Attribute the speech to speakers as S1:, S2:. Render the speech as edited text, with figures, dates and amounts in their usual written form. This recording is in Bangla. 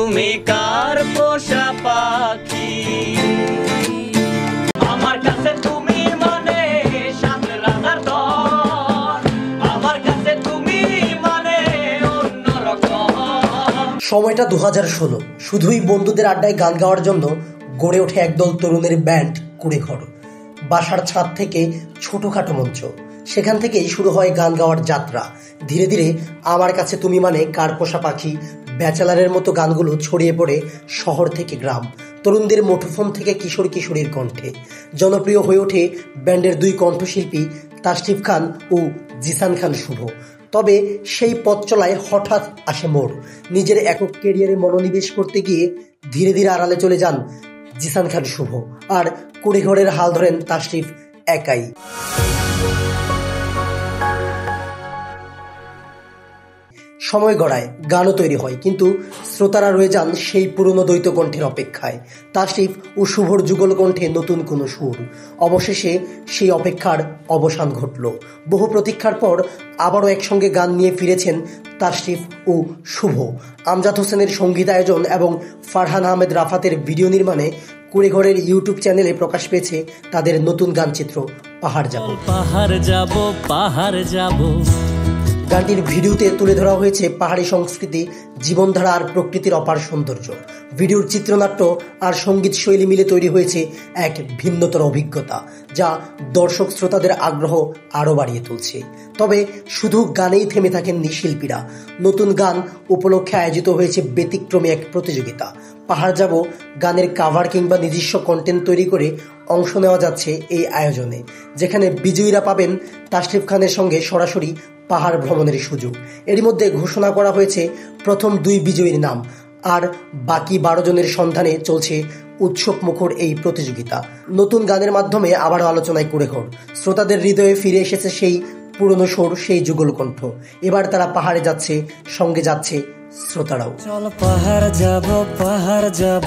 S1: তুমি কার পোষা পাখি, আমার কাছে তুমি মানে সাত রাজার দল, আমার কাছে তুমি মানে অন্যরকম।
S2: সময়টা 2016, শুধুই বন্ধুদের আড্ডায় গান গাওয়ার জন্য গড়ে ওঠে একদল তরুণের ব্যান্ড কুড়েঘর। বাসার ছাদ থেকে ছোটখাটো মঞ্চ, সেখান থেকেই শুরু হয় গান গাওয়ার যাত্রা। ধীরে ধীরে আমার কাছে তুমি মানে কার পোষা পাখি, ব্যাচেলারের মতো গানগুলো ছড়িয়ে পড়ে শহর থেকে গ্রাম, তরুণদের মুঠোফোন থেকে কিশোর কিশোরীর কণ্ঠে। জনপ্রিয় হয়ে ওঠে ব্যান্ডের দুই কণ্ঠশিল্পী তাশরিফ খান ও জিসান খান শুভ। তবে সেই পথ চলায় হঠাৎ আসে মোড়। নিজের একক ক্যারিয়ারে মনোনিবেশ করতে গিয়ে ধীরে ধীরে আড়ালে চলে যান জিসান খান শুভ, আর কুড়েঘরের হাল ধরেন তাশরিফ একাই। সময় গড়ায়, গানও তৈরি হয়, কিন্তু শ্রোতারা রয়ে যান সেই পুরনো দ্বৈত কণ্ঠের অপেক্ষায়। তাশরিফ ও শুভর যুগল কণ্ঠে নতুন কোনো সুর। অবশেষে সেই অপেক্ষার অবসান ঘটল। বহু প্রতীক্ষার পর আবারও একসঙ্গে গান নিয়ে ফিরেছেন তাশরিফ ও শুভ। আমজাদ হোসেনের সঙ্গীতায়োজন এবং ফারহান আহমেদ রাফাতের ভিডিও নির্মাণে কুড়েঘরের ইউটিউব চ্যানেলে প্রকাশ পেয়েছে তাদের নতুন গানচিত্র পাহাড় যাব।
S1: পাহাড় যাব, পাহাড় যাব।
S2: গানটির ভিডিওতে তুলে ধরা হয়েছে পাহাড়ি সংস্কৃতি, জীবনধারা আর প্রকৃতির অপার সৌন্দর্য। ভিডিওর চিত্রনাট্য আর সঙ্গীত শৈলী মিলে তৈরি হয়েছে এক ভিন্নতর অভিজ্ঞতা, যা দর্শক শ্রোতাদের আগ্রহ আরও বাড়িয়ে তুলছে। তবে শুধু গানেই থেমে থাকেননি শিল্পীরা। নতুন গান উপলক্ষে আয়োজিত হয়েছে ব্যতিক্রমী এক প্রতিযোগিতা। পাহাড় যাব গানের কাভার কিংবা নিজস্ব কন্টেন্ট তৈরি করে অংশ নেওয়া যাচ্ছে এই আয়োজনে, যেখানে বিজয়ীরা পাবেন তাশরিফ খানের সঙ্গে সরাসরি পাহাড় ভ্রমণের সুযোগ। এরই মধ্যে ঘোষণা করা হয়েছে প্রথম 2 বিজয়ীর নাম, আর বাকি 12 জনের সন্ধানে চলছে উৎসব মুখর এই প্রতিযোগিতা। নতুন গানের মাধ্যমে আবারও আলোচনায় কুড়েঘর। শ্রোতাদের হৃদয়ে ফিরে এসেছে সেই পুরনো সুর, সেই যুগল কণ্ঠ। এবার তারা পাহাড়ে যাচ্ছে, সঙ্গে যাচ্ছে শ্রোতারাও।
S1: চল পাহাড় যাব, পাহাড় যাব।